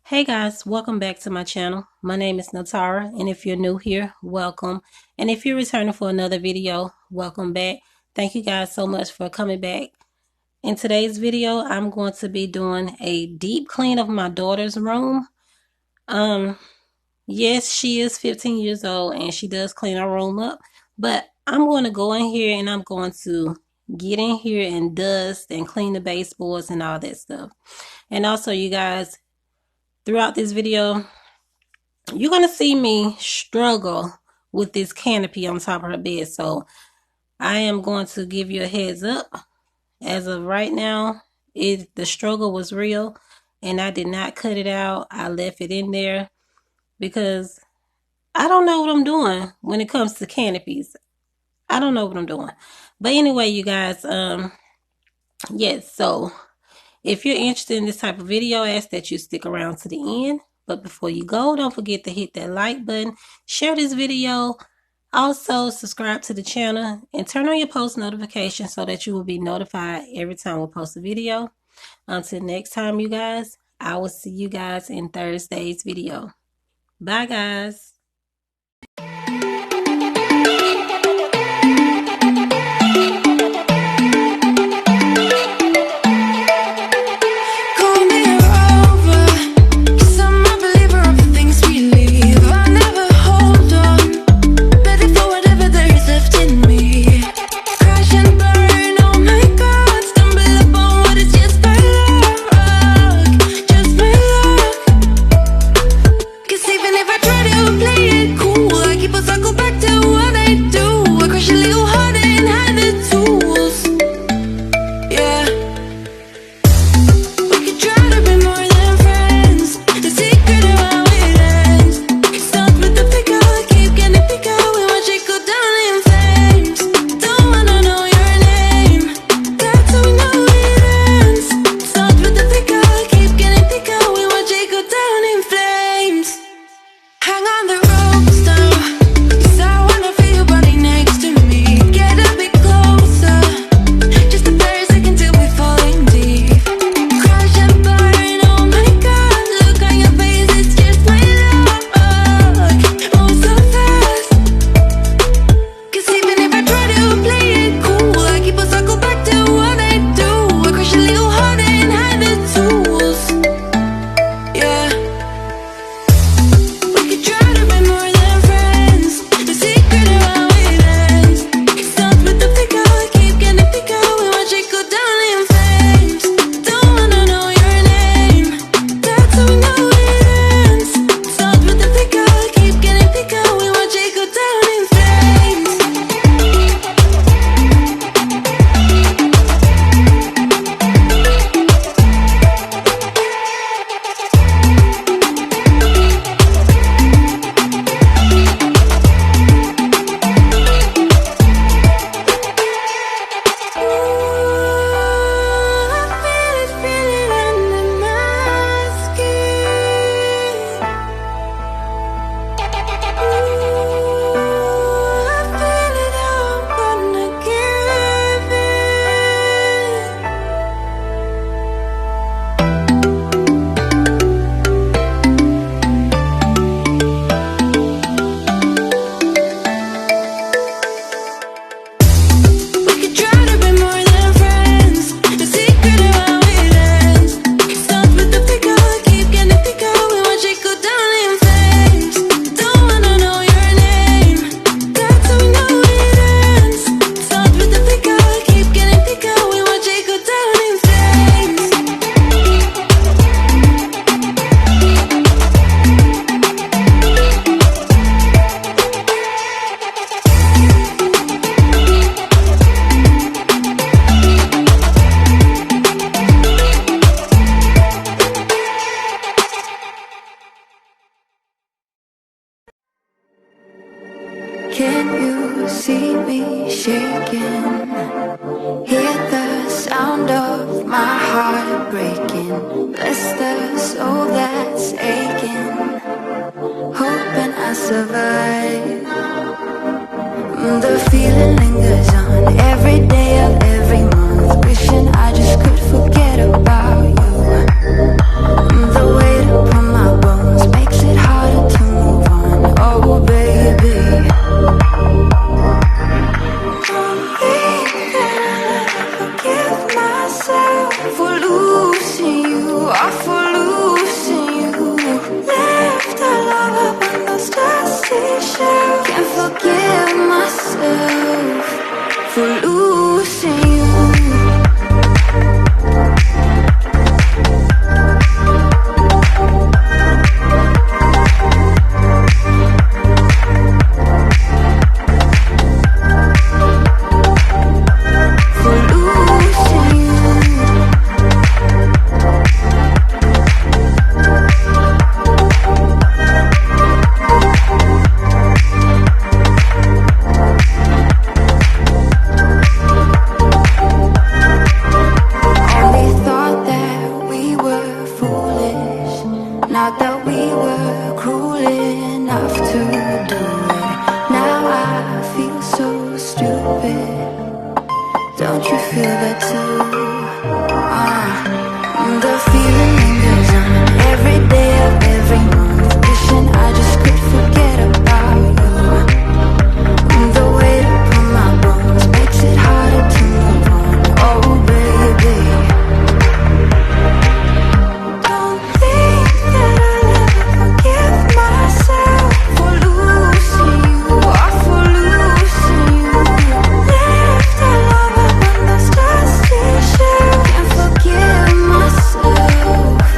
Hey guys, welcome back to my channel. My name is Natara, and if you're new here, welcome. And if you're returning for another video, welcome back. Thank you guys so much for coming back. In today's video, I'm going to be doing a deep clean of my daughter's room. Yes, she is 15 years old and she does clean her room up, but I'm going to go in here and I'm going to get in here and dust and clean the baseboards and all that stuff. And also, you guys, throughout this video, you're going to see me struggle with this canopy on top of her bed. So I am going to give you a heads up. As of right now, the struggle was real and I did not cut it out. I left it in there because I don't know what I'm doing when it comes to canopies. I don't know what I'm doing. But anyway, you guys, yes, so if you're interested in this type of video, I ask that you stick around to the end. But before you go, don't forget to hit that like button, share this video, also subscribe to the channel, and turn on your post notifications so that you will be notified every time we post a video. Until next time, you guys, I will see you guys in Thursday's video. Bye, guys. Can you see me shaking? Hear the sound of my heart breaking. Bless the soul that's aching, hoping I survive. The feeling lingers on every day of every month, wishing I just could forget about you. The weight upon my or for losing you. Left our love up on those dusty shelves. Can't forgive myself for losing you. Not that we were cruel enough to do it. Now I feel so stupid. Don't you feel that too? The feeling lingers on every day of every month. Wishing I just could forget about you. The weight upon my bones makes it harder to move on. Oh baby, don't think that I'll ever forgive myself for losing you, or for losing you. Left our love up on those dusty shelves. Can't forgive myself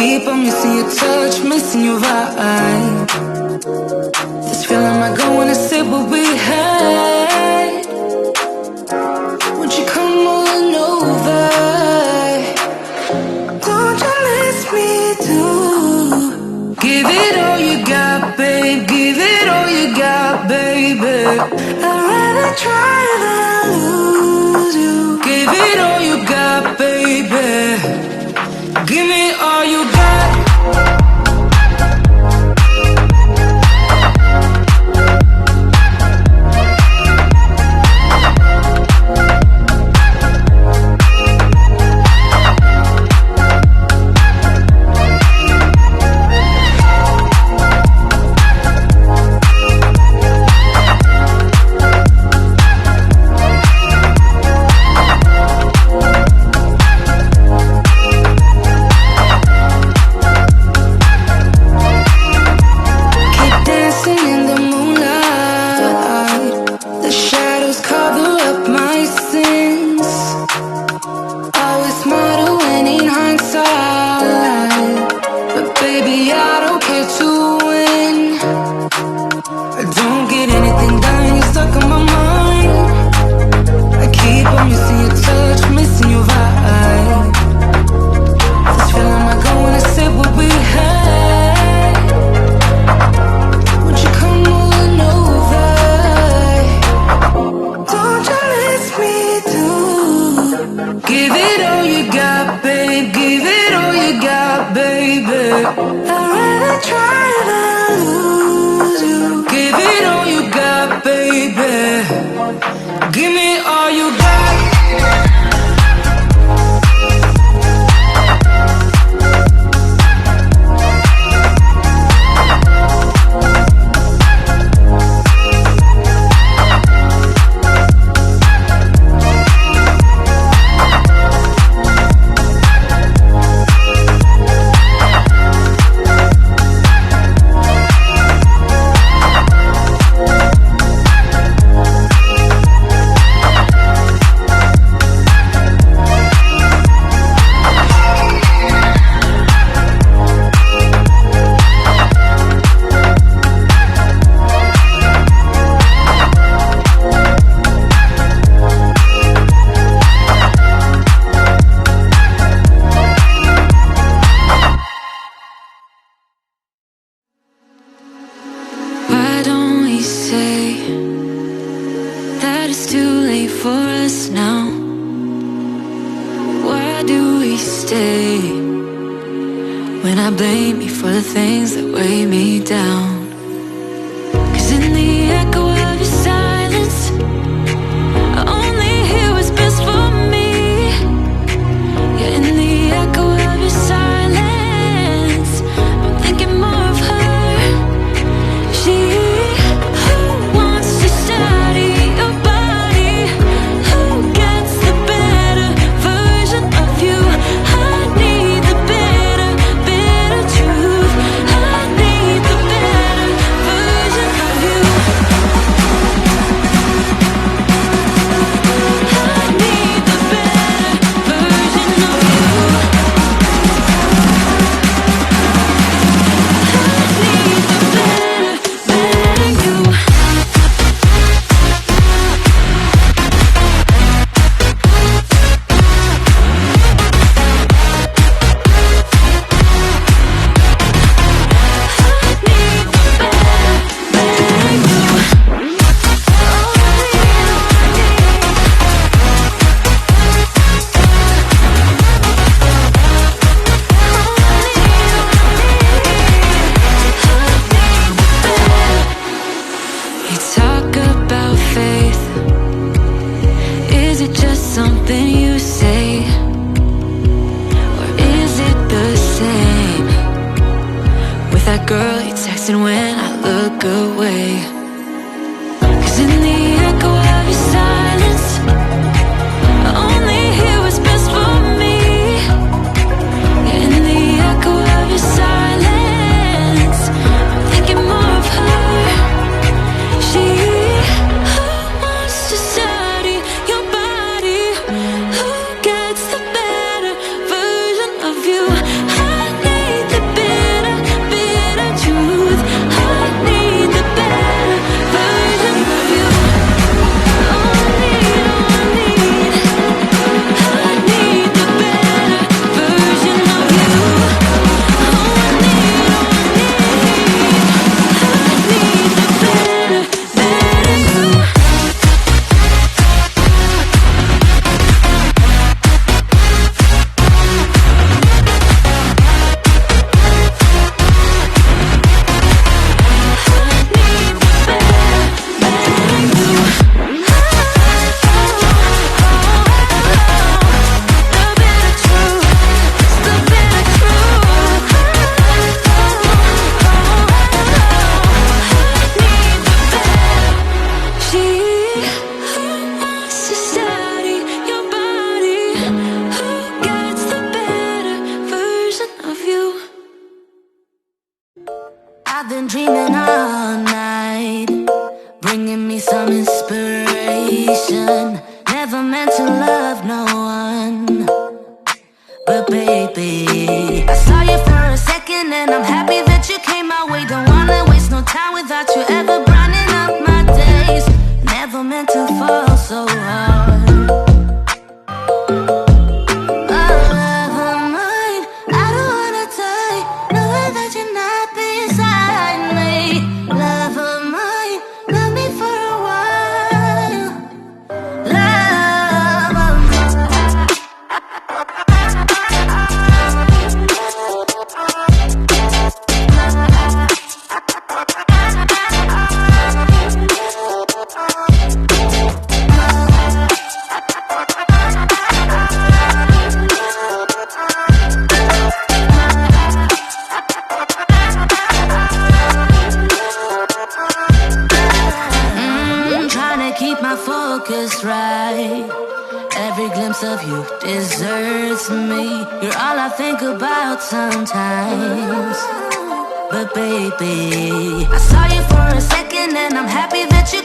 keep on missing your touch, missing your vibe. This feeling might go when I say what we had. Won't you come on over? Don't you miss me too? Give it all you got, babe. Give it all you got, baby. I'd rather try than lose you. Give it all you got, baby. Give me all you got. Gets the better version of you. I need some inspiration. Never meant to love no one, but baby, I saw you for a second and I'm happy that you came my way. Don't wanna waste no time without you ever brightening up my days. Never meant to fall so hard. Oh, love of mine, I don't wanna die knowing that you're not beside me. Love of mine, love me for a while. Love of trying to keep my focus right. Every glimpse of you deserts me. You're all I think about sometimes. But baby, I saw you for a second and I'm happy that you